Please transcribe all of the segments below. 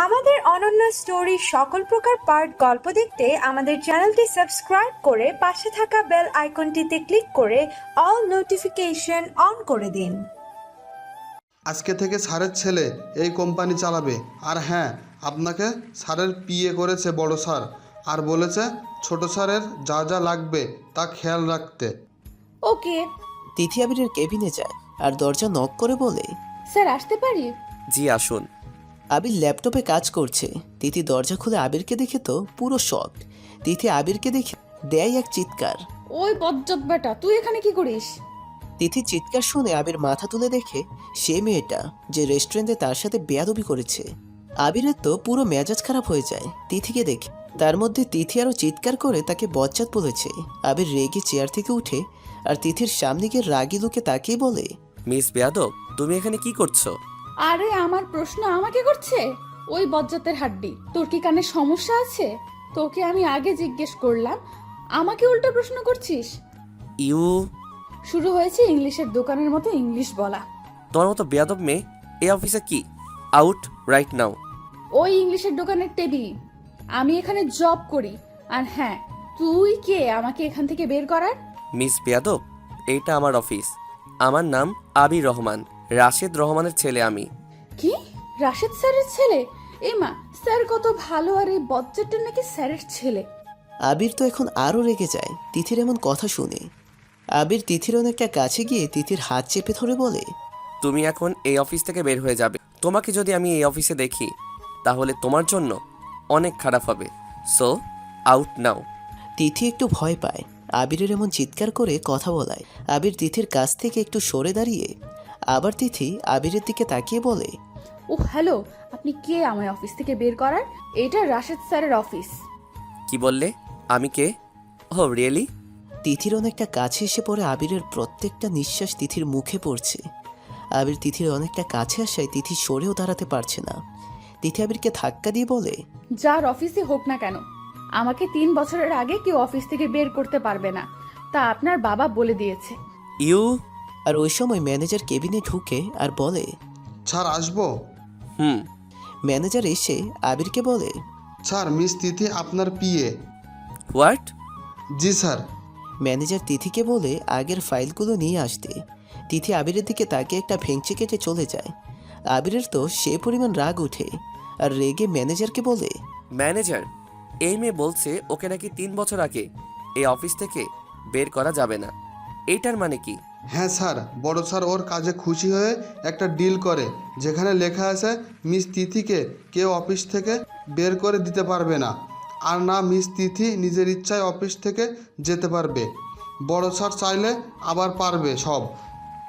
আমাদের অনন্য স্টোরি সকল প্রকার পার্ট গল্প দেখতে আমাদের চ্যানেলটি সাবস্ক্রাইব করে পাশে থাকা বেল আইকনটিতে ক্লিক করে অল নোটিফিকেশন অন করে দিন। আজকে থেকে স্যারের ছেলে এই কোম্পানি চালাবে। আর হ্যাঁ, আপনাকে স্যারের পিএ করেছে বড় স্যার, আর বলেছে ছোট স্যারের যা যা লাগবে তা খেয়াল রাখতে। ওকে। তিথি আবিরের কেবিনে যায় আর দরজা নক করে বলে, স্যার আসতে পারি? জি আসুন। আবির ল্যাপটপে কাজ করছে। তিথি দরজা খুলে আবিরকে দেখে তো পুরো শক। তিথি আবিরকে দেখে দেয় এক চিৎকার। ওই বজ্জত বেটা, তুই এখানে কি করিস? তিথি চিৎকার শুনে আবির মাথা তুলে দেখে সে মেয়েটা যে রেস্টুরেন্টে তার সাথে বেয়াদবি করেছে। আবিরের তো পুরো মেজাজ খারাপ হয়ে যায় তিথিকে দেখে। তার মধ্যে তিথি আরও চিৎকার করে তাকে বজ্জাত বলেছে। আবির রেগে চেয়ার থেকে উঠে আর তিথির সামনে গিয়ে রাগি লোকে তাকিয়ে বলে, মিস বেয়াদব, তুমি এখানে কি করছো? আরে আমার প্রশ্ন আমাকে করছে? ওই বজ্জাতের হাড্ডি, তোর কি কানে সমস্যা আছে? তোকে আমি আগে জিজ্ঞেস করলাম, আমাকে উল্টো প্রশ্ন করছিস? ইউ, শুরু হয়েছে ইংলিশের দোকানের মতো ইংলিশ বলা। তোমার মতো বেয়াদব মেয়ে এই অফিসে কি? Out right now. ওই ইংলিশের দোকানের টেবিল, আমি এখানে জব করি। আর হ্যাঁ, তুই কে আমাকে এখান থেকে বের করার? মিস বেয়াদব, এইটা আমার অফিস। আমার নাম আবির রহমান, রাশেদ রহমানের ছেলে আমি। কি? রাশেদ স্যারের ছেলে? এ মা, স্যার কত ভালো, আর এই বজ্জাতটা নাকি স্যারের ছেলে। আবির তো এখন আরও রেগে যায় তিথির এমন কথা শুনে। আবির তিথির অনেকটা কাছে গিয়ে তিথির হাত চেপে ধরে বলে, তুমি এখন এই অফিস থেকে বের হয়ে যাবে। তোমাকে যদি আমি এই অফিসে দেখি তাহলে তোমার জন্য অনেক খারাপ হবে। So out now. তিথি একটু ভয় পায় আবিরের এমন চিৎকার করে কথা বলায়। আবির তিথির কাছ থেকে একটু সরে দাঁড়িয়ে আবার তিথি আবিরের দিকে তাকিয়ে বলে, ও হ্যালো, আপনি কে আমায় অফিস থেকে বের করার? এটা রাশেদ স্যারের অফিস। কি বললে? আমি কে? ও রিয়েলি? তিথির অনেকটা কাছে এসে পড়ে আবিরের প্রত্যেকটা নিঃশ্বাস তিথির মুখে পড়ছে। আবির তিথির অনেকটা কাছে আসায় তিথি সরেও দাঁড়াতে পারছে না। তিথি আবিরকে ধাক্কা দিয়ে বলে, যার অফিসে হোক না কেন, আমাকে 3 বছরের আগে কেউ অফিস থেকে বের করতে পারবে না, তা আপনার বাবা বলে দিয়েছে। ইউ। আর ওই সময় ম্যানেজার কেবিনে ঢুকে আর বলে, স্যার আসবো? ম্যানেজার এসে আবিরকে বলে, স্যার, মিস তিথি আপনার পিএ। হোয়াট? জি স্যার। ম্যানেজার তিথিকে বলে আগের ফাইলগুলো নিয়ে আসতে। তিথি আবিরের দিকে তাকিয়ে একটা ভেঙচি কেটে চলে যায়। আবিরের তো সে পরিমাণ রাগ ওঠে আর রেগে ম্যানেজারকে বলে, ম্যানেজার, এই মেয়ে বলছে ওকে নাকি 3 বছর আগে এই অফিস থেকে বের করা যাবে না। এইটার মানে কি? হ্যাঁ স্যার, বড় স্যার ওর কাজে খুশি হয়ে একটা ডিল করে যেখানে লেখা আছে মিস তিথিকে কেউ অফিস থেকে বের করে দিতে পারবে না, আর না মিস তিথি নিজের ইচ্ছায় অফিস থেকে যেতে পারবে। বড় স্যার চাইলে আবার পারবে সব।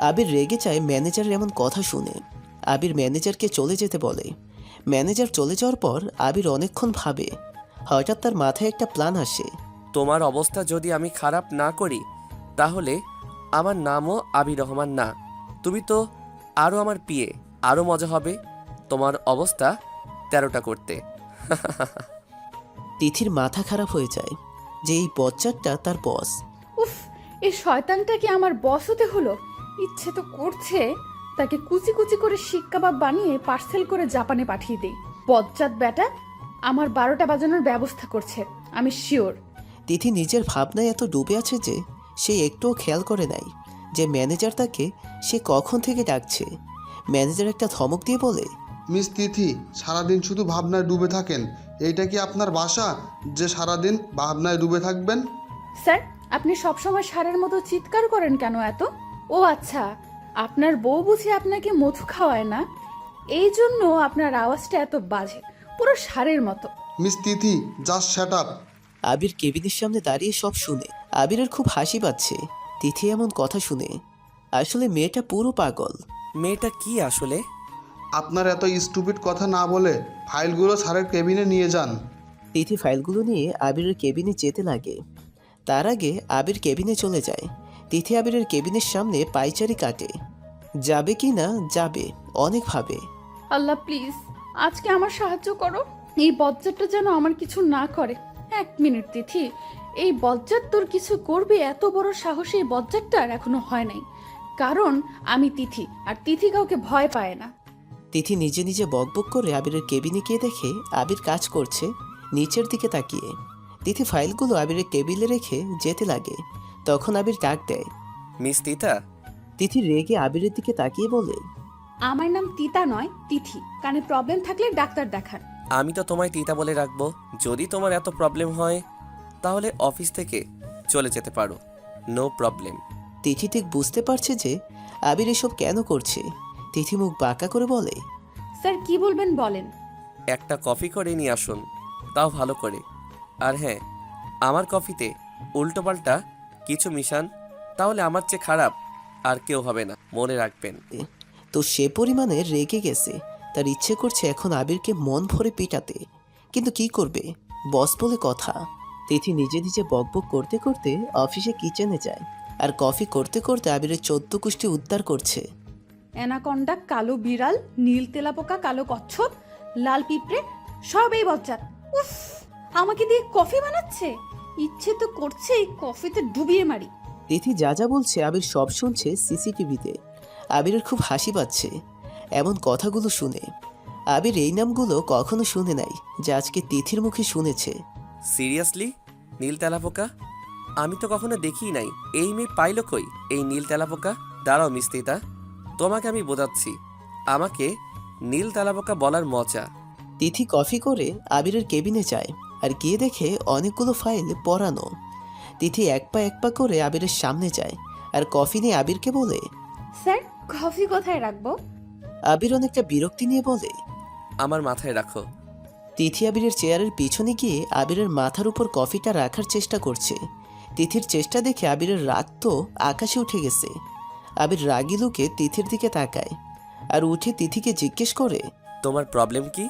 আবির রেগে যায় ম্যানেজারের এমন কথা শুনে। আবির ম্যানেজারকে চলে যেতে বলে। ম্যানেজার চলে যাওয়ার পর আবির অনেকক্ষণ ভাবে। হঠাৎ তার মাথায় একটা প্ল্যান আসে। তোমার অবস্থা যদি আমি খারাপ না করি তাহলে আমার নামও আবির রহমান না। তুমি তো আরও আমার পিএ, আরও মজা হবে তোমার অবস্থা 13টা করতে। তিথির মাথা খারাপ হয়ে যায় যে এই বজ্জাতটা তার বস। উফ, এই শয়তানটা কি আমার বস হতে হলো? ইচ্ছে তো করছে তাকে কুচি কুচি করে শিক কাবাব বানিয়ে পার্সেল করে জাপানে পাঠিয়ে দেই। বজ্জাত বেটা আমার 12টা বাজানোর ব্যবস্থা করছে, আমি শিওর। তিথি নিজের ভাবনায় এত ডুবে আছে যে সে একটুও খেয়াল করে নাই যে ম্যানেজার তাকে সে কখন থেকে ডাকছে। ম্যানেজার একটা ধমক দিয়ে বলে, মিস তিথি, সারাদিন শুধু ভাবনায় ডুবে থাকেন? এইটা কি আপনার বাসা যে সারাদিন ভাবনায় ডুবে থাকবেন? স্যার, আপনি সবসময় সারের মতো চিৎকার করেন কেন এত? ও আচ্ছা, আপনার বউ বুঝি আপনাকে মধু খাওয়ায় না, এই জন্য আপনার আওয়াজটা এত বাজে, পুরো সারের মতো। মিস তিথি, জাস্ট শ্যাট আপ। আবির কেবিনের সামনে দাঁড়িয়ে সব শুনে। আবিরের খুব হাসি পাচ্ছে তিথি এমন কথা শুনে। আসলে মেয়েটা পুরো পাগল। মেয়েটা কি আসলে? আপনার এত স্টুপিড কথা না বলে ফাইলগুলো স্যারের কেবিনে নিয়ে যান। তিথি ফাইলগুলো নিয়ে আবিরের কেবিনে যেতে লাগে। তার আগে আবির কেবিনে চলে যায়। তিথি আবিরের কেবিনের সামনে পায়চারি কাটে। যাবে কি না যাবে অনেক ভাবে। আল্লাহ প্লিজ, আজকে আমার সাহায্য করো, এই বজ্জাতটা যেন আমার কিছু না করে। 1 মিনিট তিথি, এই বজ্জাত তোর কিছু করবে এত বড় সাহস এই বজ্জাতটার এখনো হয় নাই। কারণ আমি তিথি, আর তিথি কাউকে ভয় পায় না। তিথি নিজে নিজে বকবক করে আবিরের কেবিনে গিয়ে দেখে আবির কাজ করছে নিচের দিকে তাকিয়ে। তিথি ফাইলগুলো আবিরের টেবিলে রেখে যেতে লাগে। তখন আবির ডাক দেয়। মিস তিতা, তিথি রেগে আবিরের দিকে তাকিয়ে বলে, আমার নাম তিতা নয়, তিথি। কানে প্রবলেম থাকলে ডাক্তার দেখান। আমি তো তোমায় তিতা বলে রাখবো। যদি তোমার এত প্রবলেম হয় তাহলে অফিস থেকে চলে যেতে পারো, নো প্রবলেম। তিথি ঠিক বুঝতে পারছে যে আবির এসব কেন করছে। তিথি মুখ বাঁকা করে বলে, স্যার কি বলবেন বলেন। একটা কফি করে নিয়ে আসুন, তাও ভালো করে। আর হ্যাঁ, আমার কফিতে উল্টোপাল্টা কিছু মিশান, তাহলে আমার চেয়ে খারাপ আর কেউ হবে না, মনে রাখবেন। তো সে পরিমাণে রেগে গেছে, তার ইচ্ছে করছে এখন আবিরকে মন ভরে পিটাতে। কিন্তু কি করবে, বস বলে কথা। তিথি নিজে নিজে বকবক করতে করতে অফিসে কিচেনে যায় আর কফি করতে করতে আবিরের 14 কুষ্টি উদ্ধার করছে। অ্যানাকন্ডা, কালো বিড়াল, নীল তেলাপোকা, কালো কচ্ছপ, লাল পিঁপড়ে, সব এই বজ্জাত। উফ, আমাকে দিয়ে কফি বানাচ্ছে। ইচ্ছে তো করছে এই কফিতে ডুবিয়ে মারি। তিথি যা যা বলছে আবির সব শুনছে সিসিটিভিতে। আবিরের খুব হাসি পাচ্ছে এমন কথাগুলো শুনে। আবির এই নামগুলো কখনো শুনে নাই, যা আজকে তিথির মুখে শুনেছে। সিরিয়াসলি? নীল তেলাপোকা? আমি তো কখনো দেখিই নাই। এই মেয়ে পাইলো কই এই নীল তেলাপোকা? দাঁড়াও মিস তিতা, তোমাকে আমি বোঝাচ্ছি। আমাকে নীল তেলাপোকা বলার মজা। তিথি কফি করে আবিরের কেবিনে যায় আর গিয়ে দেখে অনেকগুলো ফাইল পড়ানো। তিথি এক পা করে আবিরের সামনে যায় আর কফি নিয়ে আবিরকে বলে, স্যার কফি কোথায় রাখবো? আবির অনেকটা বিরক্তি নিয়ে বলে, আমার মাথায় রাখো। তিথি আবিরের চেয়ারের পিছনে গিয়ে আবিরের মাথার উপর কফিটা রাখার চেষ্টা করছে। তিথির চেষ্টা দেখে আবিরের রাগ তো আকাশে উঠে গেছে। আবির রাগি লুকে তিথির দিকে তাকায় আর উঠে তিথিকে জিজ্ঞেস করে, তোমার প্রবলেম কি?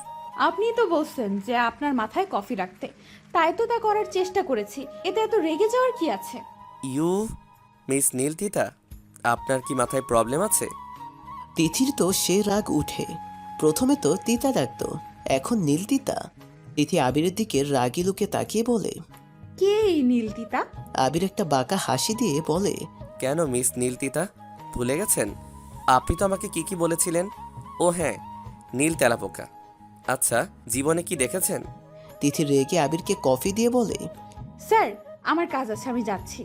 আপনি তো বলছেন যে আপনার মাথায় কফি রাখতে, তাই তো তা করার চেষ্টা করেছি। এতে এত রেগে যাওয়ার কি আছে? ইউ মিস নীল তিতা, আপনার কি মাথায় প্রবলেম আছে? তিথির তো সে রাগ উঠে। প্রথমে তো তিতা ডাকতো, এখন নীল তিতা। তিথি আবিরের দিকে রাগি লুকে তাকিয়ে বলে, কে এই নীল তিতা? আবির একটা বাঁকা হাসি দিয়ে বলে, কেন মিস নীল তিতা, ভুলে গেছেন? আপনি তো আমাকে কি কি বলেছিলেন? ও হ্যাঁ, নীল তেলাপোকা। আচ্ছা, জীবনে কি দেখেছেন? তিথি রেগে আবিরকে কফি দিয়ে বলে, স্যার আমার কাজ আছে, আমি যাচ্ছি।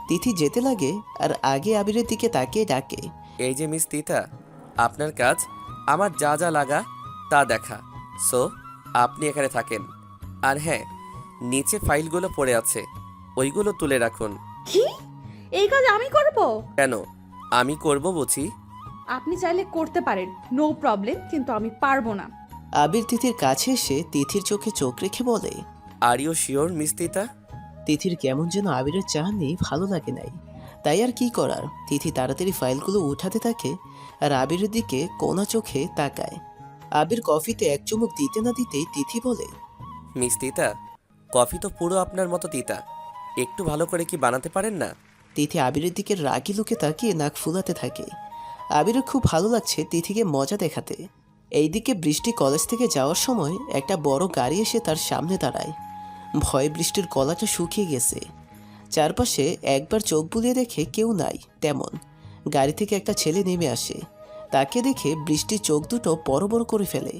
তিথি যেতে লাগে আর আগে আবিরের দিকে তাকিয়ে ডাকে, এই যে মিস তিতা, আপনার কাজ আমার যা যা লাগা তা দেখা। সো আপনি এখানে থাকেন। আর হ্যাঁ, নিচে ফাইলগুলো পড়ে আছে, ওইগুলো তুলে রাখুন। কি? এই কাজ আমি করব? কেন, আমি করব বুঝি? আপনি চাইলে করতে পারেন, নো প্রবলেম, কিন্তু আমি পারবো না। আবির তিথির কাছে এসে তিথির চোখে চোখ রেখে বলে, আর ইউ শিওর মিস তিতা? তিথির কেমন যেন আবিরের চাহনি ভালো লাগে নাই। তাই আর কি করার, তিথি তাড়াতাড়ি ফাইলগুলো উঠাতে থাকে আর আবিরের দিকে কোনা চোখে তাকায়। আবির কফিতে এক চুমুক দিতে না দিতেই তিথি বলে, মিস তিতা, কফি তো পুরো আপনার মতো তিতা, একটু ভালো করে কি বানাতে পারেন না? তিথি আবিরের দিকে রাগি লুকে তাকিয়ে নাক ফুলাতে থাকে। আবিরের খুব ভালো লাগছে তিথিকে মজা দেখাতে। এইদিকে বৃষ্টি কলেজ থেকে যাওয়ার সময় একটা বড় গাড়ি এসে তার সামনে দাঁড়ায়। ভয়ে বৃষ্টির গলাটা শুকিয়ে গেছে। চারপাশে একবার চোখ বুলিয়ে দেখে কেউ নাই তেমন। গাড়ি থেকে একটা ছেলে নেমে আসে। তাকে দেখে বৃষ্টির চোখ দুটো বড় বড় করে ফেলে।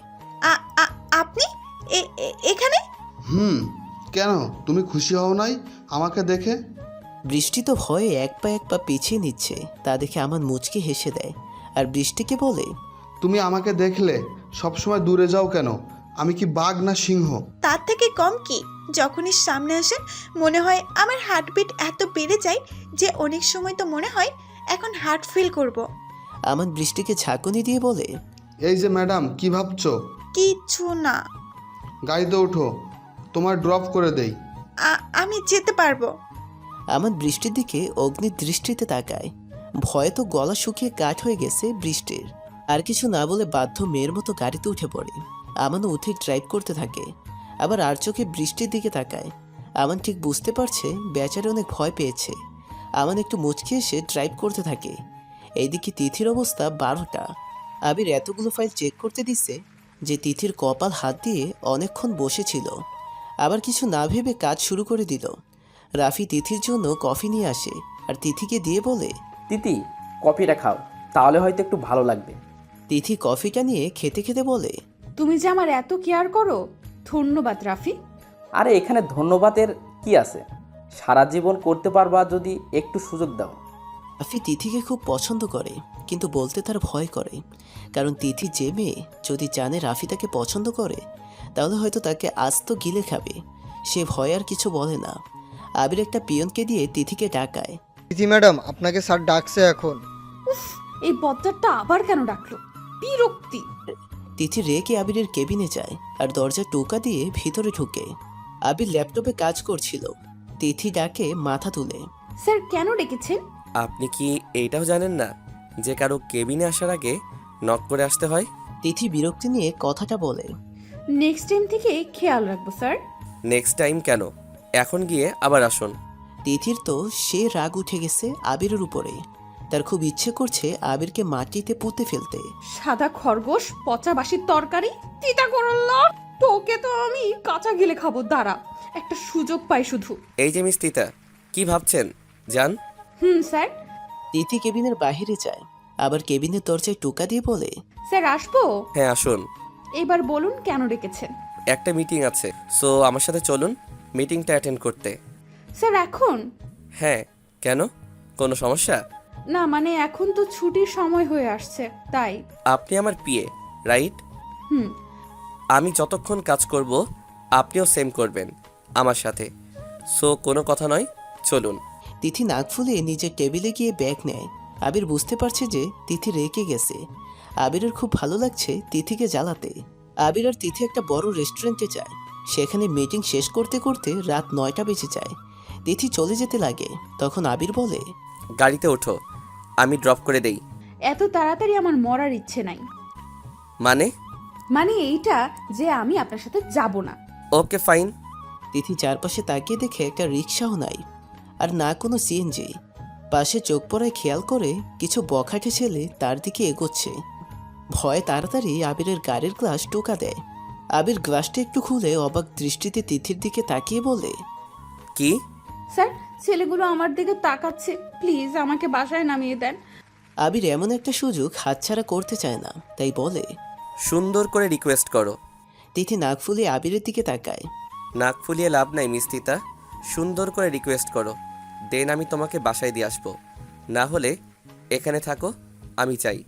আপনি এখানে? কেন, তুমি খুশি হও নাই আমাকে দেখে? বৃষ্টি তো ভয়ে এক পা পিছিয়ে নিচ্ছে, তা দেখে আমার মুচকি হেসে দেয় আর বৃষ্টিকে বলে, তুমি আমাকে দেখলে সবসময় দূরে যাও কেন? আমি কি বাঘ না সিংহ? তার থেকে কম কি? যখনই সামনে আসেন মনে হয় আমার হার্টবিট এত বেড়ে যায় যে অনেক সময় তো মনে হয় এখন হার্ট ফিল করব। আমার বৃষ্টিকে ঝাঁকুনি দিয়ে বলে, এই যে ম্যাডাম, কি ভাবছো? কিচ্ছু না, গাড়িতে ওঠো, তোমার ড্রপ করে দেই। আমি যেতে পারবো। আমার বৃষ্টির দিকে অগ্নি দৃষ্টিতে তাকায়। ভয়ে তো গলা শুকিয়ে কাঠ হয়ে গেছে বৃষ্টির। আর কিছু না বলে বাধ্য মেয়ের মতো গাড়িতে উঠে পড়ে। আমানও উঠে ড্রাইভ করতে থাকে, আবার আর চোখে বৃষ্টির দিকে তাকায়। আমান ঠিক বুঝতে পারছে বেচারে অনেক ভয় পেয়েছে। আমান একটু মুচকি এসে ড্রাইভ করতে থাকে। এইদিকে তিথির অবস্থা 12টা। আবির এতগুলো ফাইল চেক করতে দিচ্ছে যে তিথির কপাল হাত দিয়ে অনেকক্ষণ বসেছিল। আবার কিছু না ভেবে কাজ শুরু করে দিল। রাফি তিথির জন্য কফি নিয়ে আসে আর তিথিকে দিয়ে বলে, তিথি, কফিটা খাও, তাহলে হয়তো একটু ভালো লাগবে। তিথি কফিটা নিয়ে খেতে খেতে বলে, তুমি যে আমার এত কেয়ার করো, ধন্যবাদ রাফি। আরে এখানে ধন্যবাদের কি আছে, সারা জীবন করতে পারবা যদি একটু সুযোগ দাও। রাফি তিথিকে খুব পছন্দ করে, কিন্তু বলতে তার ভয় করে। কারণ তিথি যে মেয়ে, যদি জানে রাফি তাকে পছন্দ করে তাহলে হয়তো তাকে আস্ত গিলে খাবে। সে ভয় আর কিছু বলে না। আবির একটা পিয়নকে দিয়ে তিথিকে ডাকায়। তিথি ম্যাডাম, আপনাকে স্যার ডাকছে এখন। উফ, এই বজ্জারটা আবার কেন ডাকলো, বিরক্তি। তিথি রেগে আবিরের কেবিনে যায় আর দরজা টোকা দিয়ে ভিতরে ঢুকে। আবির ল্যাপটপে কাজ করছিল। তিথি ডাকে মাথা তুলে। স্যার কেন ডেকেছেন? আপনি কি এইটাও জানেন না যে কারো কেবিনে আসার আগে নক করে আসতে হয়? তিথি বিরক্তি নিয়ে কথাটা বলে। নেক্সট টাইম থেকে খেয়াল রাখবো স্যার। নেক্সট টাইম কেন, এখন গিয়ে আবার আসুন। তিথির তো সে রাগ উঠে গেছে আবিরের উপরে। তার খুব ইচ্ছে করছে আবিরকে মাটিতে পুঁতে ফেলতে। সাদা খরগোশ, পচা বাসির তরকারি, তিতা করল্লা, তোকে তো আমি কাঁচা গিলে খাবো, দাঁড়া, একটা সুযোগ পাই শুধু। এই যে মিস তিতা, কি ভাবছেন? যান। স্যার। তিথি কেবিনের বাইরে যায়, আবার কেবিনের দরজায় টোকা দিয়ে বলে, স্যার আসবো? হ্যাঁ আসুন। এবার বলুন কেন ডেকেছেন? একটা মিটিং আছে, সো আমার সাথে চলুন মিটিংটা অ্যাটেন্ড করতে। স্যার এখন? হ্যাঁ, কেন, কোনো সমস্যা? না মানে এখন তো ছুটির সময় হয়ে আসছে, তাই। আপনি আমার পিএ, রাইট? হুম। আমি যতক্ষণ কাজ করব আপনিও সেম করবেন আমার সাথে, সো কোনো কথা নয়, চলুন। তিথি নাক ফুলিয়ে নিজের টেবিলে গিয়ে ব্যাগ নেয়। আবির বুঝতে পারছে যে তিথি রেগে গেছে। আবিরের খুব ভালো লাগছে তিথিকে জ্বালাতে। আবির আর তিথি একটা বড় রেস্টুরেন্টে যায়। সেখানে মিটিং শেষ করতে করতে রাত 9টা বেজে যায়। তিথি চলে যেতে লাগে, তখন আবির বলে, গাড়িতে ওঠো, আমি ড্রপ করে দেই। এত তাড়াতাড়ি আমার মরার ইচ্ছে নাই। মানে এইটা যে আমি আপনার সাথে যাব না। Okay fine. তিথি চারপাশে তাকিয়ে দেখে একটা রিক্সাও নাই, আর না কোনো সিএনজি। পাশে চোখ পড়ায় খেয়াল করে কিছু বখাটে ছেলে তার দিকে এগোচ্ছে। ভয়ে তাড়াতাড়ি আবিরের গাড়ির গ্লাস টোকা দেয়। আবির গ্লাসটা একটু খুলে অবাক দৃষ্টিতে তিথির দিকে তাকিয়ে বলে, কি? স্যার, ছেলেগুলো আমার দিকে তাকাচ্ছে, প্লিজ আমাকে বাসায় নামিয়ে দেন। আবির এমন একটা সুযোগ হাতছাড়া করতে চায় না, তাই বলে, সুন্দর করে রিকোয়েস্ট করো। তিথি নাক ফুলিয়ে আবিরের দিকে তাকায়। নাক ফুলিয়ে লাভ নাই মিস তিতা, সুন্দর করে রিকোয়েস্ট করো, দেন আমি তোমাকে বাসায় দিয়ে আসবো। না হলে এখানে থাকো, আমি চাই।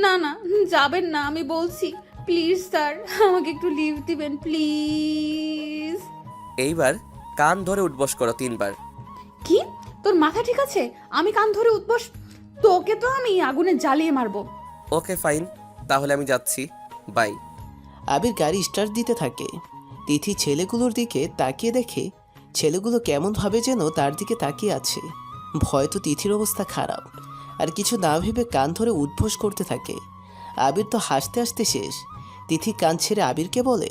না না, যাবেন না, আমি বলছি, প্লিজ স্যার, আমাকে একটু লিভ দিবেন প্লিজ। এইবার কান ধরে উঠবস করো 3 বার। কি, তোর মাথা ঠিক আছে? আমি কান ধরে উঠবস? তোকে তো আমি আগুনে জ্বালিয়ে মারবো। ওকে ফাইন, তাহলে আমি যাচ্ছি, বাই। আবির গাড়ি স্টার্ট দিতে থাকে। তিথি ছেলেগুলোর দিকে তাকিয়ে দেখে ছেলেগুলো কেমন ভাবে যেন তার দিকে তাকিয়ে আছে। ভয় তো তিথির অবস্থা খারাপ, আর কিছু না ভেবে কান ধরে উদ্ভোস করতে থাকে। আবির তো হাসতে হাসতে শেষ। তিথি কান ছেড়ে আবিরকে বলে,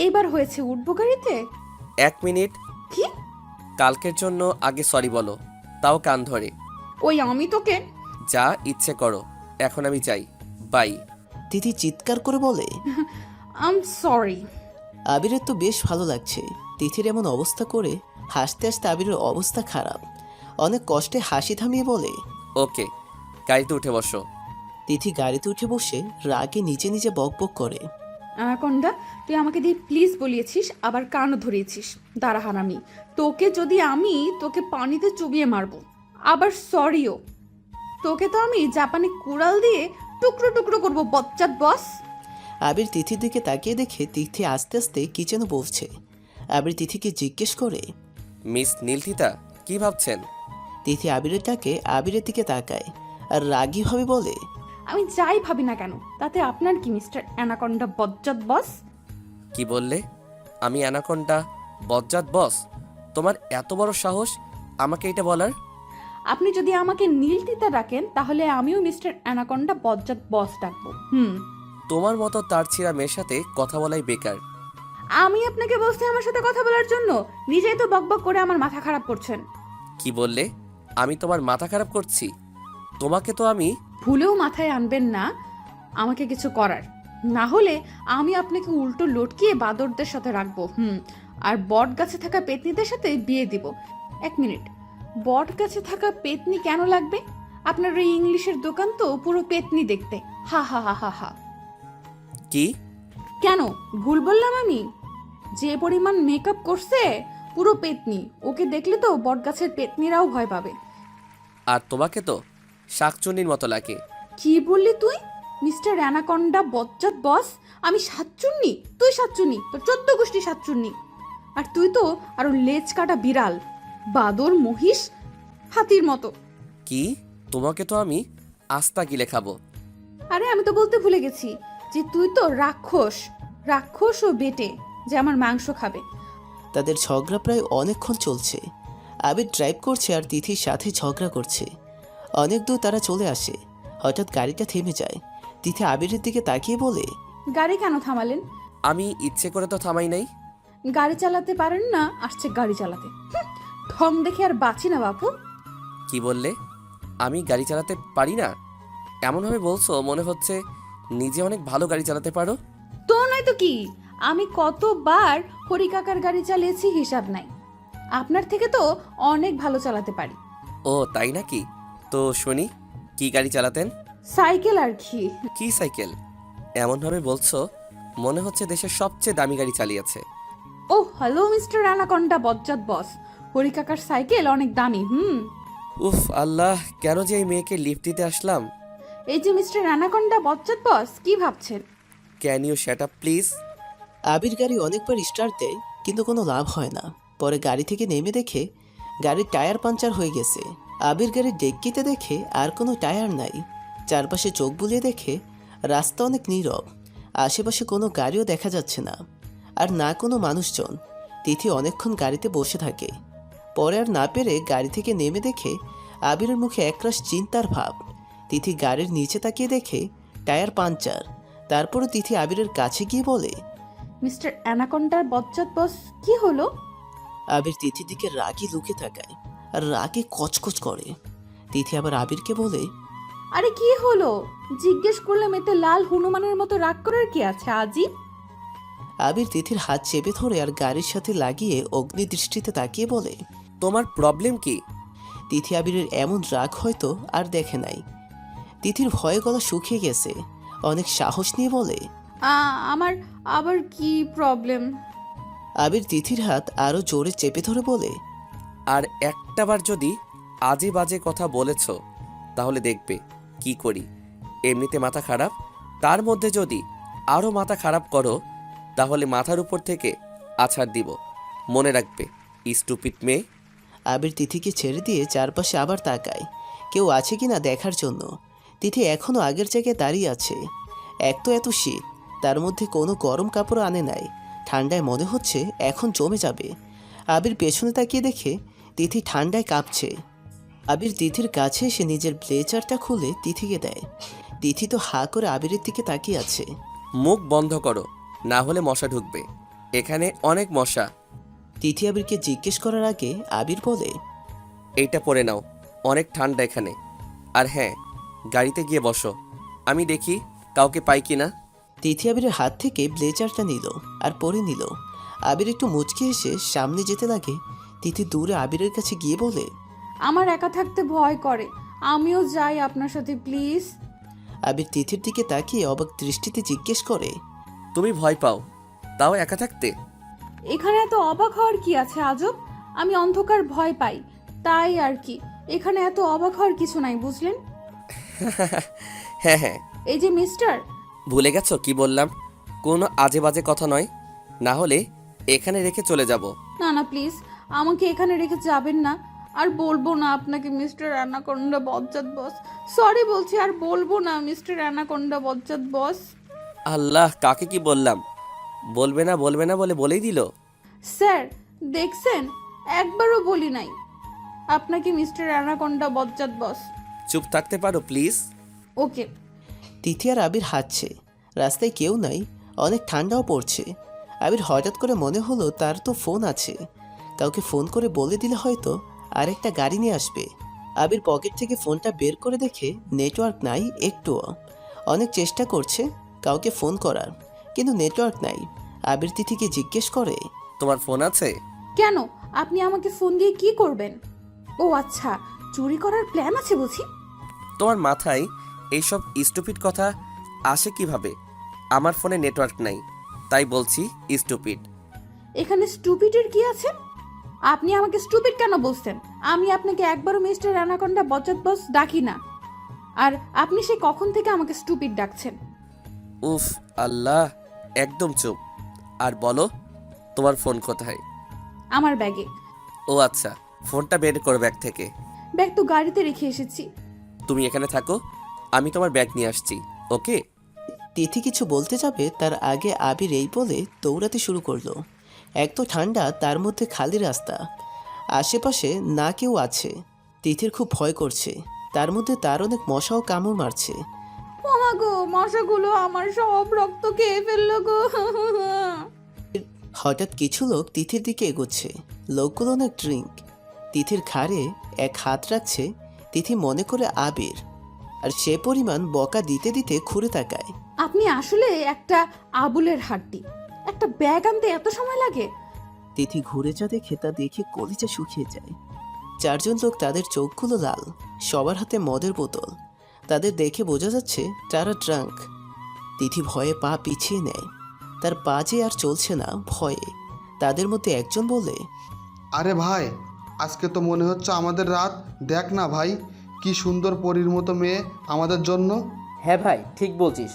এইবার হয়েছে, উঠবো গাড়িতে। 1 মিনিট। কি? কালকের জন্য আগে সরি বলো, তাও কান ধরে। ওই আমি তোকে। যা ইচ্ছে করো, এখন আমি যাই, বাই। তিথি চিৎকার করে বলে। আম সরি। আবিরের তো বেশ ভালো লাগছে তিথির এমন অবস্থা করে। হাসতে হাসতে আবিরের অবস্থা খারাপ। অনেক কষ্টে হাসি থামিয়ে বলে, ওকে, গাড়িতে উঠে বসো। তিথি গাড়িতে উঠে বসে রাগে নিজে নিজে বকবক করে। অ্যানাকোন্ডা, তুই আমাকে দিয়ে প্লিজ বলিয়েছিস, আবার কানও ধরিয়েছিস। দাঁড়া হারামি, তোকে যদি আমি তোকে পানিতে চুবিয়ে মারবো। আবার সরিও। তোকে তো আমি জাপানি কুড়াল দিয়ে টুকরো টুকরো করবো, বচ্চাত বস। আবির তিথির দিকে তাকিয়ে দেখে তিথি আস্তে আস্তে কি যেন বলছে। আবির তিথিকে জিজ্ঞেস করে, মিস নীলতিতা, কি ভাবছেন? তিথি আবিরের ডাকে আবিরের দিকে তাকায় আর রাগীভাবে বলে, আমি যাই ভাবি না কেন, তাতে আপনার কি মিস্টার অ্যানাকোন্ডা বজ্জাত বস? কি বললে? আমি অ্যানাকোন্ডা বজ্জাত বস? তোমার এত বড় সাহস আমাকে এটা বলার? আপনি যদি আমাকে নীলতিতা ডাকেন তাহলে আমিও মিস্টার অ্যানাকোন্ডা বজ্জাত বস ডাকবো। তোমার মতো তার ছিঁড়া মেয়ের সাথে কথা বলাই বেকার। আমি আপনাকে বলছি আমার সাথে কথা বলার জন্য? নিজেই তো বকবক করে আমার মাথা খারাপ করছেন। কি বললে? আমি তোমার মাথা খারাপ করছি? তোমাকে তো আমি... ভুলেও মাথায় আনবেন না আমাকে কিছু করার, না হলে আমি আপনাকে উল্টো লটকিয়ে বাদরদের সাথে রাখবো। আর বট গাছে থাকা পেতনিদের সাথে বিয়ে দিব। 1 মিনিট, বট গাছে থাকা পেতনি কেন লাগবে? আপনার ওই ইংলিশের দোকান তো পুরো পেতনি দেখতে। হা হা হা হা হা। কি? কেন ভুল বললাম আমি? যে পরিমাণ মেকআপ করছে, পুরো পেতনি। ওকে দেখলে তো বটগাছের পেতনিরাও ভয় পাবে। আর তোমাকে তো শাকচুন্নির মতো লাগে। কি বললি তুই? মিস্টার অ্যানাকন্ডা বজ্জাত বস, আমি সাতচুন্নি? তুই সাতচুন্নি, তোর 14 গোষ্ঠী সাতচুন্নি। আর তুই তো আরো লেজ কাটা বিড়াল, বাদর, মহিষ, হাতির মতো। কি? তোমাকে তো আমি আস্তা গিলে খাবো। আরে আমি তো বলতে ভুলে গেছি যে তুই তো রাক্ষস, রাক্ষস ও বেটে যে আমার মাংস খাবে। তাদের ঝগড়া প্রায় অনেকক্ষণ চলছে। আবির ড্রাইভ করছে আর তিথির সাথে ঝগড়া করছে। অনেক দূর তারা চলে আসে। হঠাৎ গাড়িটা থেমে যায়। তিথি আবিরের দিকে তাকিয়ে বলে, গাড়ি কেন থামালেন? আমি ইচ্ছে করে তো থামাই নাই। গাড়ি চালাতে পারেন না, আসছে গাড়ি চালাতে। ঢং দেখে আর বাঁচি না বাপু। কি বললে? আমি গাড়ি চালাতে পারি না? এমনভাবে বলছো মনে হচ্ছে নিজে অনেক ভালো গাড়ি চালাতে পারো। তো নয় তো কি, আমি কতবার হরিকাকার গাড়ি চালিয়েছি হিসাব নাই। আপনার থেকে তো অনেক ভালো চালাতে পারি। ও তাই নাকি? তো শুনি, কি গাড়ি চালাতেন? সাইকেল আর কি। কি সাইকেল? এমনভাবে বলছো মনে হচ্ছে দেশের সবচেয়ে দামি গাড়ি চালিয়েছে। ও হ্যালো মিস্টার অ্যানাকন্ডা বজ্জাত বস, হরিকাকার সাইকেল অনেক দামি। উফ আল্লাহ, কেন যে এই মেয়েকে লিফট দিতে আসলাম। এই যে মিস্টার অ্যানাকন্ডা বজ্জাত বস, কি ভাবছেন? Can you shut up please? Abir গাড়ি অনেকবার স্টার্ট দেয় কিন্তু কোনো লাভ হয় না। পরে গাড়ি থেকে নেমে দেখে গাড়ির টায়ার পাঞ্চার হয়ে গেছে। আবির গাড়ির ডেক্কিতে দেখে আর কোনো টায়ার নাই। চারপাশে চোখ বুলিয়ে দেখে রাস্তা অনেক নীরব। আশেপাশে কোনো গাড়িও দেখা যাচ্ছে না, আর না কোনো মানুষজন। তিথি অনেকক্ষণ গাড়িতে বসে থাকে। পরে আর না পেরে গাড়ি থেকে নেমে দেখে আবিরের মুখে একরাশ চিন্তার ভাব। তিথি গাড়ির নিচে তাকিয়ে দেখে টায়ার পাঞ্চার। তারপরে তিথি আবিরের কাছে গিয়ে বলে, মিস্টার অ্যানাকন্ডার বজ্জাত বস, কি হলো? আবির তিথির দিকে রাগে লুকে তাকায় আর রাগে কচকচ করে। তিথি আবার আবিরকে বলে, আরে কি হলো জিজ্ঞেস করলাম, এতে লাল হনুমানের মতো রাগ করার কি আছে আজি? আবির তিথির হাত চেপে ধরে আর গাড়ির সাথে লাগিয়ে অগ্নি দৃষ্টিতে তাকিয়ে বলে, তোমার প্রবলেম কি? তিথি আবিরের এমন রাগ হয়তো আর দেখে নাই। তিথির ভয়ে গলা শুকিয়ে গেছে। অনেক সাহস নিয়ে বলে, আমার আবার কি প্রবলেম? আবির তিথির হাত আরো জোরে চেপে ধরে বলে, আর একটাবার যদি আজে বাজে কথা বলেছ তাহলে দেখবে কি করি। এমনিতে মাথা খারাপ, তার মধ্যে যদি আরও মাথা খারাপ করো তাহলে মাথার উপর থেকে আছাড় দিব। মনে রাখবে, স্টুপিড মেয়ে। আবির তিথিকে ছেড়ে দিয়ে চারপাশে আবার তাকায় কেউ আছে কিনা দেখার জন্য। তিথি এখনো আগের জায়গায় দাঁড়িয়ে আছে। এক তো এত শীত, তার মধ্যে কোনো গরম কাপড় আনে নাই। ঠান্ডায় মনে হচ্ছে এখন জমে যাবে। আবির পেছনে তাকিয়ে দেখে তিথি ঠান্ডায় কাঁপছে। আবির তিথির কাছে এসে নিজের ব্লেজারটা খুলে তিথিকে দেয়। তিথি তো হা করে আবিরের দিকে তাকিয়ে আছে। মুখ বন্ধ করো, না হলে মশা ঢুকবে। এখানে অনেক মশা। তিথি আবিরকে জিজ্ঞেস করার আগে আবির বলে, এইটা পরে নাও, অনেক ঠান্ডা এখানে। আর হ্যাঁ, গাড়িতে গিয়ে বসো, আমি দেখি কাউকে পাই কিনা। তিথি আবিরের হাত থেকে ব্লেজারটা নিল আর পরে নিল। আবির একটু মুচকি এসে সামনে যেতে লাগে। তিথি দূরে আবিরের কাছে গিয়ে বলে, আমার একা থাকতে ভয় করে, আমিও যাই আপনার সাথে প্লিজ। আবির তিথির দিকে তাকিয়ে অবাক দৃষ্টিতে জিজ্ঞেস করে, তুমি ভয় পাও, তাও একা থাকতে? এখানে এত অবাক হওয়ার কি আছে আজব? আমি অন্ধকার ভয় পাই, তাই আর কি। এখানে এত অবাক হওয়ার কিছু নাই, বুঝলেন? হ্যাঁ হ্যাঁ, এই যে মিস্টার, ভুলে গেছো কি বললাম? কোনো আজে বাজে কথা নয়, না হলে এখানে রেখে চলে যাব। না না প্লিজ, আমাকে এখানে রেখে যাবেন না। আর বলবো না আপনাকে মিস্টার অ্যানাকন্ডা বজ্জাত বস। সরি বলছি, আর বলবো না মিস্টার অ্যানাকন্ডা বজ্জাত বস। আল্লাহ, কাকে কি বললাম? বলবে না বলবে না বলে বলেই দিল। স্যার দেখছেন, একবারও বলি নাই আপনাকে মিস্টার অ্যানাকন্ডা বজ্জাত বস। চুপ থাকতে পারো প্লিজ? ওকে। তিথি আর আবির হাঁটছে। রাস্তায় কেউ নাই, অনেক ঠান্ডাও পড়ছে। আবির হঠাৎ করে মনে হলো তার তো ফোন আছে, কাউকে ফোন করে বলে দিলে হয়তো আরেকটা গাড়ি নিয়ে আসবে। আবির পকেট থেকে ফোনটা বের করে দেখে নেটওয়ার্ক নাই একটুও। অনেক চেষ্টা করছে কাউকে ফোন করার, কিন্তু নেটওয়ার্ক নাই। আবির তিথিকে জিজ্ঞেস করে, তোমার ফোন আছে? কেন, আপনি আমাকে ফোন দিয়ে কি করবেন? ও আচ্ছা, চুরি করার প্ল্যান আছে বুঝি। তোমার মাথায় এইসব স্টুপিড কথা আসে কিভাবে? আমার ফোনে নেটওয়ার্ক নাই, তাই বলছি স্টুপিড। এখানে স্টুপিডের কি আছে? আপনি আমাকে স্টুপিড কেন বলছেন? আমি আপনাকে একবারও মিস্টার অ্যানাকোন্ডা বজ্জাত বস ডাকি না। আর আপনি সে কখন থেকে আমাকে স্টুপিড ডাকছেন? উফ আল্লাহ, একদম চুপ। আর বলো, তোমার ফোন কোথায়? আমার ব্যাগে। ও আচ্ছা, ফোনটা বের করো ব্যাগ থেকে। ব্যাগ তো গাড়িতে রেখে এসেছি। তুমি এখানে থাকো, আমি তোমার ব্যাগ নিয়ে আসছি, ওকে? তিথি কিছু বলতে যাবে তার আগে আবির এই বলে দৌড়াতে শুরু করলো। এক তো ঠান্ডা, তার মধ্যে খালি রাস্তা, আশেপাশে না কেউ আছে। তিথির খুব ভয় করছে, তার মধ্যে তার অনেক মশাও কামড় মারছে। ও মা গো, মশাগুলো আমার সব রক্ত খেয়ে ফেললো গো। হঠাৎ কিছু লোক তিথির দিকে এগোচ্ছে। লোকগুলো অনেক ড্রিঙ্ক। তিথির ঘাড়ে এক হাত রাখছে। তিথি মনে করে আবির, আর সে পরিমাণ বকা দিতে দিতে ঘুরে তাকায়। আপনি আসলে একটা আবুলের হাড্ডি। একটা ব্যাগ আনতে এত সময় লাগে? তিথি ঘুরে যা দেখে তা দেখে কলিজা শুকিয়ে যায়। চারজন লোক, তাদের চোখগুলো লাল, সবার হাতে মদের বোতল। তাদের দেখে বোঝা যাচ্ছে তারা ড্রাঙ্ক। তিথি ভয়ে পা পিছিয়ে নেয়, তার পা যে আর চলছে না ভয়ে। তাদের মধ্যে একজন বলে, আরে ভাই, আজকে তো মনে হচ্ছে আমাদের রাত। দেখ না ভাই, কি সুন্দর পরীর মতো মেয়ে আমাদের জন্য। হ্যাঁ ভাই, ঠিক বলছিস,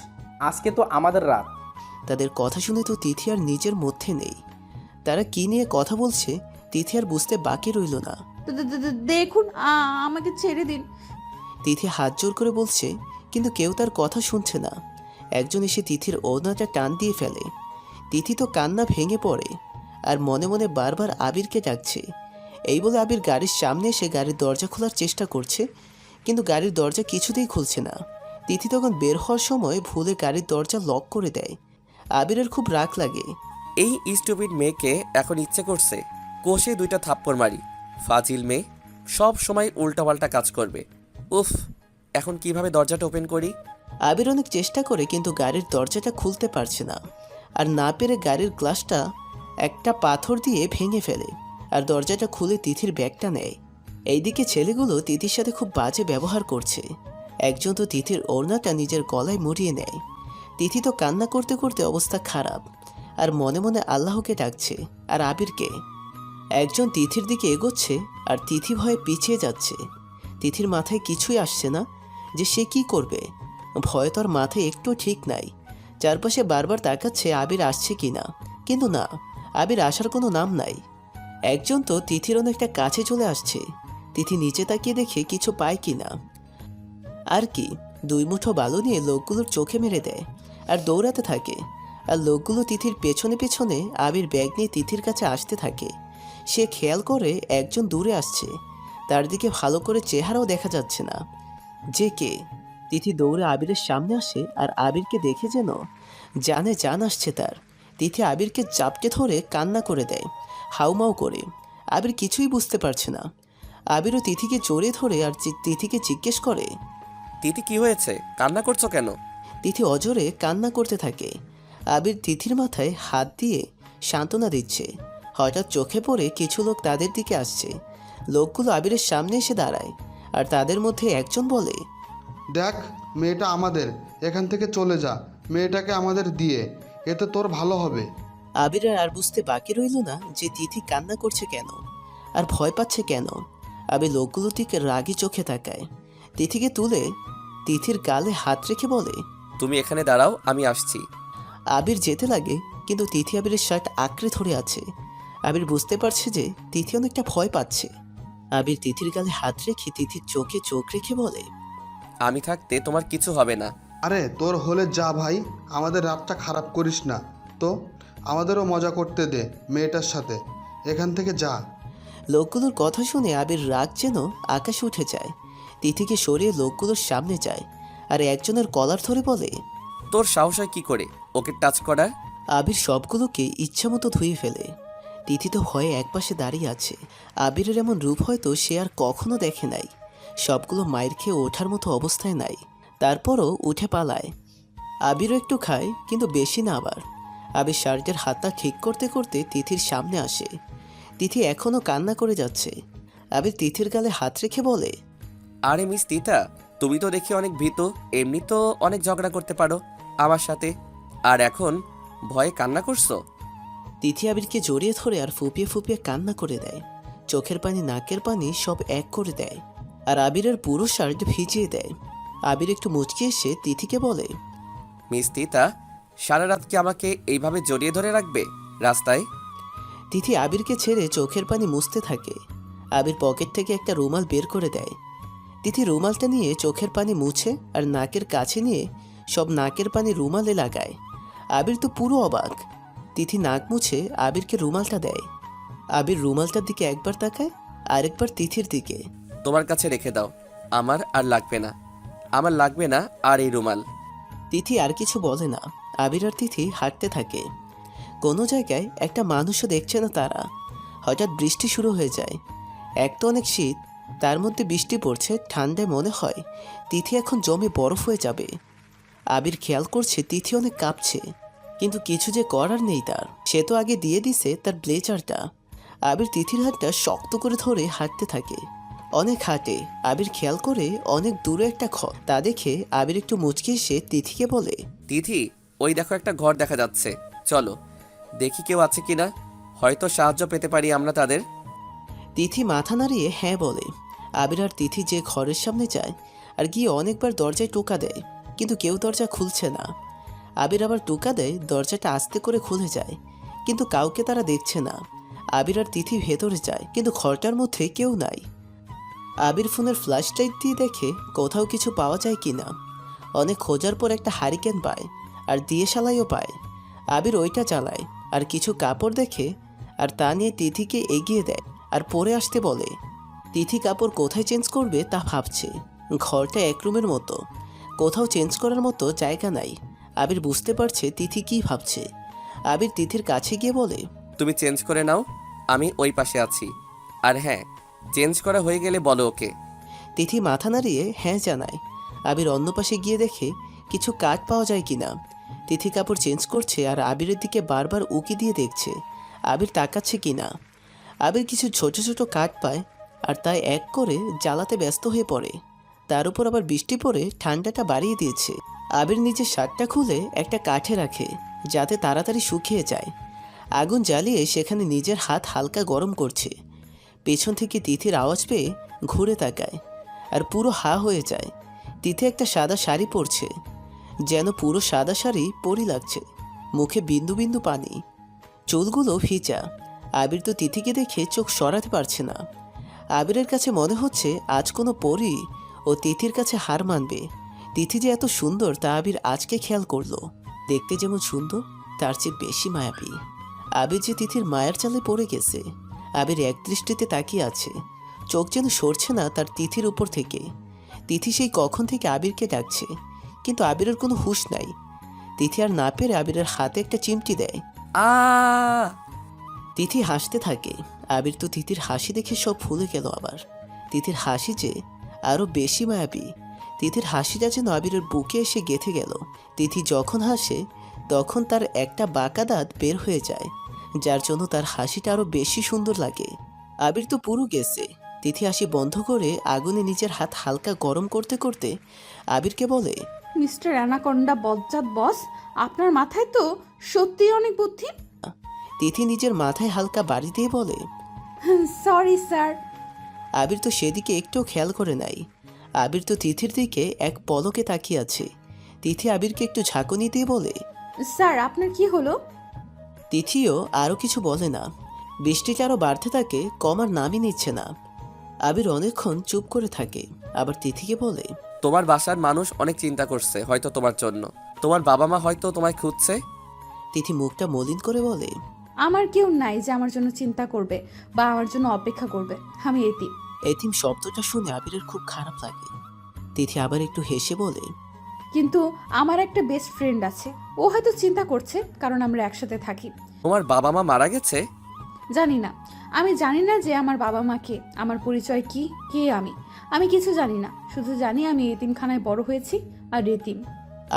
আজকে তো আমাদের রাত। তাদের কথা শুনে তো তিথি আর নিজের মধ্যে নেই। তারা কি নিয়ে কথা বলছে তিথি আর বুঝতে বাকি রইল না। দেখুন, আমাকে ছেড়ে দিন। তিথি হাত জোর করে বলছে, কিন্তু কেউ তার কথা শুনছে না। একজন এসে তিথির ওড়নাটা টান দিয়ে ফেলে। তিথি তো কান্না ভেঙে পড়ে, আর মনে মনে বারবার আবিরকে ডাকছে। এই বলে আবির গাড়ির সামনে এসে গাড়ির দরজা খোলার চেষ্টা করছে, কিন্তু গাড়ির দরজা কিছুতেই খুলছে না। তিথি তখন বের হওয়ার সময় ভুলে গাড়ির দরজা লক করে দেয়। আবিরের খুব রাগ লাগে। এই স্টুপিড মেয়েকে এখন ইচ্ছে করছে কষে 2টা থাপ্পড় মারি। ফাজিল মেয়ে, সব সময় উল্টাপাল্টা কাজ করবে। উফ, এখন কিভাবে দরজাটা ওপেন করি? আবির অনেক চেষ্টা করে, কিন্তু গাড়ির দরজাটা খুলতে পারছে না। আর না পেরে গাড়ির গ্লাসটা একটা পাথর দিয়ে ভেঙে ফেলে, আর দরজাটা খুলে তিথির ব্যাগটা নেয়। এইদিকে ছেলেগুলো তিথির সাথে খুব বাজে ব্যবহার করছে। একজন তো তিথির ওড়নাটা নিজের গলায় মুড়িয়ে নেয়। তিথি তো কান্না করতে করতে অবস্থা খারাপ, আর মনে মনে আল্লাহকে ডাকছে। আর আবিরকে। একজন তিথির দিকে এগোচ্ছে, আর তিথি ভয়ে পিছিয়ে যাচ্ছে। তিথির মাথায় কিছুই আসছে না যে সে কি করবে। ভয় তোর মাথায় একটু ঠিক নাই। চারপাশে বারবার তাকাচ্ছে আবির আসছে কিনা, কিন্তু না, আবির আসার কোনো নাম নাই। একজন তো তিথির অনেকটা কাছে চলে আসছে। তিথি নিচে তাকিয়ে দেখে কিছু পায় কিনা। আর কি, 2 মুঠো বালু নিয়ে লোকগুলোর চোখে মেরে দেয় আর দৌড়াতে থাকে। আর লোকগুলো তিথির পেছনে পেছনে আবির ব্যাগ নিয়ে তিথির কাছে আসতে থাকে। সে খেয়াল করে একজন দূরে আসছে, তার দিকে ভালো করে চেহারাও দেখা যাচ্ছে না যে কে। তিথি দৌড়ে আবিরের সামনে আসে, আর আবিরকে দেখে যেন জানে জান আসছে তার। তিথি আবিরকে চাপটে ধরে কান্না করে দেয়, হাউমাউ করে। আবির কিছুই বুঝতে পারছে না। আবিরও তিথিকে জড়িয়ে ধরে আর তিথিকে জিজ্ঞেস করে, তিথি কি হয়েছে, কান্না করছো কেন? তিথি অজরে কান্না করতে থাকে। আবির তিথির মাথায় হাত দিয়ে সান্ত্বনা দিচ্ছে। হঠাৎ চোখে পড়ে কিছু লোক তাদের দিকে আসছে। লোকগুলো আবিরের সামনে এসে দাঁড়ায়, আর তাদের মধ্যে একজন বলে, দেখ, মেয়েটা আমাদের, এখান থেকে চলে যা মেয়েটাকে আমাদের দিয়ে, এতে তোর ভালো হবে। আবিরের আর বুঝতে বাকি রইল না যে তিথি কান্না করছে কেন, আর ভয় পাচ্ছে কেন। আবির লোকগুলোর দিকে রাগি চোখে তাকায়। তিথিকে তুলে তিথির গালে হাত রেখে বলে, তুমি এখানে দাঁড়াও, আমি আসছি। আবির যেতে লাগে, কিন্তু তিথি আবিরের শার্ট আঁকড়ে ধরে আছে। আবির বুঝতে পারছে যে তিথি অনেকটা ভয় পাচ্ছে। আবির তিথির গালে হাত রেখে তিথির চোখে চোখ রেখে বলে, আমি থাকতে তোমার কিছু হবে না। আরে তোর হলে যা ভাই, আমাদের রাতটা খারাপ করিস না তো, আমাদেরও মজা করতে দে মেয়েটার সাথে, এখান থেকে যা। লোকগুলোর কথা শুনে আবির রাগ যেন আকাশে উঠে যায়। তিথিকে সরিয়ে লোকগুলোর সামনে যায়, আর একজনের কলার ধরে বলে, তোর সাহস হয় কি করে ওকে টাচ করার? আবির সবগুলোকে ইচ্ছামতো ধুয়ে ফেলে। তিথি তো ভয়ে একপাশে দাঁড়িয়ে আছে। আবিরের এমন রূপ হয়তো সে আর কখনো দেখে নাই। সবগুলো মায়ের খেয়ে ওঠার মতো অবস্থায় নাই, তারপরও উঠে পালায়। আবিরও একটু খায়, কিন্তু বেশি না আবার। আবির শার্টের হাতটা ঠিক করতে করতে তিথির সামনে আসে। তিথি এখনও কান্না করে যাচ্ছে। আবির তিথির গালে হাত রেখে বলে, আরে মিস তিতা, তুমি তো দেখি অনেক ভীতু, এমনি তো অনেক ঝগড়া করতে পারো আমার সাথে, আর এখন ভয়ে কান্না করছো? তিথি আবিরকে জড়িয়ে ধরে আর ফুপিয়ে ফুপিয়ে কান্না করে দেয়। চোখের পানি নাকের পানি সব এক করে দেয়, আর আবিরের পুরো শার্ট ভিজিয়ে দেয়। আবির একটু মুচকে এসে তিথিকে বলে, মিস তিতা, সারা রাত কি আমাকে এইভাবে জড়িয়ে ধরে রাখবে রাস্তায়? তিথি আবিরকে ছেড়ে চোখের পানি মুছতে থাকে। আবির পকেট থেকে একটা রুমাল বের করে দেয়। তিথি রুমালটা নিয়ে চোখের পানি মুছে আর নাকের কাছে নিয়ে সব নাকের পানি রুমালে লাগায়। আবির তো পুরো অবাক। তিথি নাক মুছে আবিরকে রুমালটা দেয়। আবির রুমালটার দিকে একবার তাকায়, আরেকবার তিথির দিকে। তোমার কাছে রেখে দাও, আমার আর লাগবে না, আমার লাগবে না আর এই রুমাল। তিথি আর কিছু বলে না। আবির আর তিথি হাঁটতে থাকে। কোনো জায়গায় একটা মানুষও দেখছে না তারা। হঠাৎ বৃষ্টি শুরু হয়ে যায়। এক তো অনেক শীত, তার মধ্যে বৃষ্টি পড়ছে। ঠান্ডায় মনে হয় তিথি এখন জমে বরফ হয়ে যাবে। আবির খেয়াল করছে তিথি অনেক কাঁপছে, কিন্তু কিছু যে করার নেই তার। সে তো আগে দিয়ে দিছে তার ব্লেজারটা। আবির তিথির হাতটা শক্ত করে ধরে হাঁটতে থাকে। অনেক হাঁটে। আবির খেয়াল করে অনেক দূরে একটা ঘর। তা দেখে আবির একটু মুচকে এসে তিথিকে বলে, তিথি, ওই দেখো একটা ঘর দেখা যাচ্ছে, চলো দেখি কেউ আছে কিনা, হয়তো সাহায্য পেতে পারি আমরা তাদের। তিথি মাথা নাড়িয়ে হ্যাঁ বলে। আবির আর তিথি যে ঘরের সামনে যায় আর গিয়ে অনেকবার দরজায় টোকা দেয়, কিন্তু কেউ দরজা খুলছে না। আবির আবার টোকা দেয়, দরজাটা আস্তে করে খুলে যায়, কিন্তু কাউকে তারা দেখছে না। আবির আর তিথি ভেতরে যায়, কিন্তু ঘরটার মধ্যে কেউ নাই। আবির ফোনের ফ্ল্যাশ লাইট দিয়ে দেখে কোথাও কিছু পাওয়া যায় কিনা। অনেক খোঁজার পর একটা হারিকেন পায় আর দিয়েশালাইও পায়। আবির ওইটা চালায় আর কিছু কাপড় দেখে আর তা নিয়ে তিথিকে এগিয়ে দেয় আর পরে আসতে বলে। তিথি কাপড় কোথায় চেঞ্জ করবে তা ভাবছে। ঘরটা এক রুমের মতো, কোথাও চেঞ্জ করার মতো জায়গা নাই। আবির বুঝতে পারছে তিথি কি ভাবছে। আবির তিথির কাছে গিয়ে বলে, তুমি চেঞ্জ করে নাও, আমি ওই পাশে আছি। আর হ্যাঁ, চেঞ্জ করা হয়ে গেলে বলো ওকে। তিথি মাথা নাড়িয়ে হ্যাঁ জানায়। আবির অন্য পাশে গিয়ে দেখে কিছু কাঠ পাওয়া যায় কিনা। তিথি কাপড় চেঞ্জ করছে আর আবিরের দিকে বারবার উকি দিয়ে দেখছে আবির তাকাচ্ছে কিনা। আবির কিছু ছোট ছোট কাঠ পায় আর তাই এক করে জ্বালাতে ব্যস্ত হয়ে পড়ে। তার উপর আবার বৃষ্টি পড়ে ঠান্ডাটা বাড়িয়ে দিয়েছে। আবির নিজের শার্টটা খুলে একটা কাঠে রাখে যাতে তাড়াতাড়ি শুকিয়ে যায়। আগুন জ্বালিয়ে সেখানে নিজের হাত হালকা গরম করছে। পেছন থেকে তিথির আওয়াজ পেয়ে ঘুরে তাকায় আর পুরো হা হয়ে যায়। তিথি একটা সাদা শাড়ি পরছে, যেন পুরো সাদা শাড়ি পরি লাগছে। মুখে বিন্দু বিন্দু পানি, চুলগুলো ভিজা। আবির তো তিথিকে দেখে চোখ সরাতে পারছে না। আবিরের কাছে মনে হচ্ছে আজ কোনো পরি ও তিথির কাছে হার মানবে। তিথি যে এত সুন্দর তা আবির আজকে খেয়াল করলো। দেখতে যেমন সুন্দর তার চেয়ে বেশি মায়াবী। আবির যে তিথির মায়ের চালে পড়ে গেছে। আবির এক দৃষ্টিতে তাকিয়ে আছে, চোখ যেন সরছে না তার তিথির উপর থেকে। তিথি সেই কখন থেকে আবিরকে ডাকছে, কিন্তু আবিরের কোনো হুঁশ নাই। তিথি আর না পেরে আবিরের হাতে একটা চিমটি দেয়। আ তিথি হাসতে থাকে। আবির তো তিথির হাসি দেখে সব ভুলে গেল। আবার তিথির হাসি যে আরো বেশি মায়াবী। তিথির হাসিটা যেন আবিরের বুকে এসে গেঁথে গেল। তিথি যখন হাসে তখন তার একটা বাঁকা দাঁত বের হয়ে যায়, যার জন্য তার হাসিটা আরো বেশি সুন্দর লাগে। আবির তো পুরো গেছে। তিথি হাসি বন্ধ করে আগুনে নিজের হাত হালকা গরম করতে করতে আবিরকে বলে, মিস্টার অ্যানাকোন্ডা বজ্জাত বস, আপনার মাথায় তো সত্যিই অনেক বুদ্ধি। তিথি নিজের মাথায় হালকা বাড়ি দিয়ে বলে, সরি স্যার। আবির তো সেদিকে একটু খেয়াল করে নাই। আবির তো তিথির দিকে এক পলকে তাকিয়ে আছে। তিথি আবিরকে একটু ঝাঁকুনি দিয়ে বলে, স্যার আপনার কি হলো? তিথিও আরও কিছু বলে না। বৃষ্টিটা আরও বাড়তে থাকে, কমার নামই নিচ্ছে না। আবির অনেকক্ষণ চুপ করে থাকে, আবার তিথিকে বলে, তোমার বাসার মানুষ অনেক চিন্তা করছে হয়তো তোমার জন্য, তোমার বাবা মা হয়তো তোমায় খুঁজছে। তিথি মুখটা মলিন করে বলে, আমার কেউ নাই যে আমার জন্য চিন্তা করবে বা আমার জন্য অপেক্ষা করবে। আমি এতিম। এতিম শব্দটা শুনে আবিরের খুব খারাপ লাগে। তিথি আবার একটু হেসে বলে, কিন্তু আমার একটা বেস্ট ফ্রেন্ড আছে, ও হয়তো চিন্তা করছে কারণ আমরা একসাথে থাকি। তোমার বাবা মা মারা গেছে? জানি না, আমি জানি না যে আমার বাবা মা কে, আমার পরিচয় কি, কে আমি কিছু জানি না। শুধু জানি আমি এতিমখানায় বড় হয়েছি আর এতিম।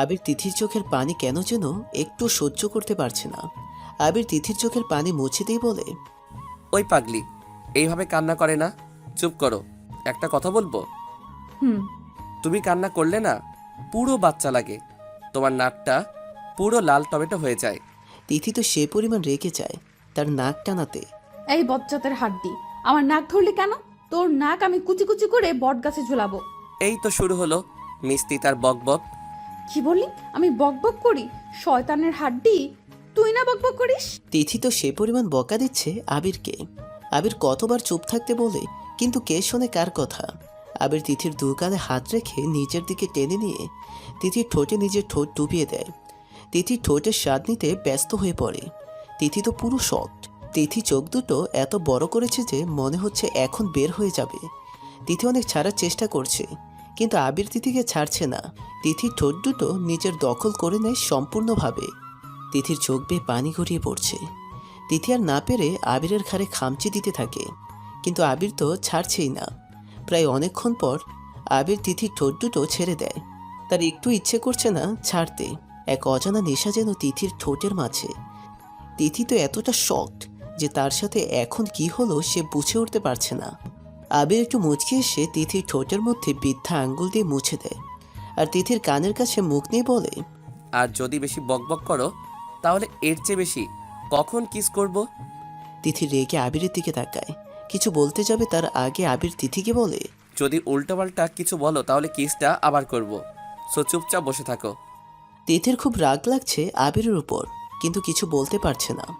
আবির তিথির চোখের পানি কেন যেন একটু সহ্য করতে পারছে না। আবির তিথির চোখের পানি মুছে দিয়ে বলে, ওই পাগলি এইভাবে কান্না করে না, চুপ করো, একটা কথা বলবো। হুম। তুমি কান্না করলে না পুরো বাচ্চা লাগে, তোমার নাকটা পুরো লাল টমেটো হয়ে যায়। তিথি তো সে পরিমাণ রেগে যায় তার নাক টানাতে। এই বজ্জাতের হাড্ডি, আমার নাক ধরলি কেন? তোর নাক আমি কুচি কুচি করে বট গাছে ঝুলাবো। এই তো শুরু হলো মিষ্টি তার বকবক। কি বললি? আমি বকবক করি? শয়তানের হাড্ডি, তুই না বকবক করিস? তিথি তো সে পরিমাণ বকা দিচ্ছে আবিরকে। আবির কতবার চুপ থাকতে বলে, কিন্তু কে শোনে কার কথা। আবির তিথির দু গালে হাত রেখে নিজের দিকে টেনে নিয়ে তিথির ঠোঁটে নিজের ঠোঁট ডুবিয়ে দেয়। তিথি ঠোঁটের স্বাদ নিতে ব্যস্ত হয়ে পড়ে। তিথি তো পুরো শকড। তিথি চোখ দুটো এত বড় করেছে যে মনে হচ্ছে এখন বের হয়ে যাবে। তিথি অনেক ছাড়ার চেষ্টা করছে, কিন্তু আবির তিথিকে ছাড়ছে না। তিথির ঠোঁট দুটো নিজের দখল করে নেয় সম্পূর্ণভাবে। তিথির চোখ বেয়ে পানি গড়িয়ে পড়ছে। তিথি আর না পেরে আবিরের ঘাড়ে খামচি দিতে থাকে, কিন্তু আবির তো ছাড়ছেই না। প্রায় অনেকক্ষণ পর আবির তিথির ঠোঁট দুটো ছেড়ে দেয়। তার একটু ইচ্ছে করছে না ছাড়তে। এক অজানা নেশা যেন তিথির ঠোঁটের মাঝে। তিথি তো এতটা শকড যে তার সাথে এখন কি হলো সে বুঝে উঠতে পারছে না। আবির একটু মুচকে এসে তিথির ঠোঁটের মধ্যে বৃদ্ধা আঙ্গুল দিয়ে মুছে দেয়, আর তিথির কানের কাছে মুখ নিয়ে বলে, আর যদি বেশি বকবক করো তাহলে এর চেয়ে বেশি কখন কিস করব? তিথি রেগে আবিরের দিকে তাকায়। কিছু বলতে যাবে তার আগে আবির তিথিকে বলে, যদি উল্টোপাল্টা কিছু বলো তাহলে কিসটা আবার করব, সো চুপচাপ বসে থাকো। তিথির খুব রাগ লাগছে আবিরের উপর, কিন্তু কিছু বলতে পারছে না।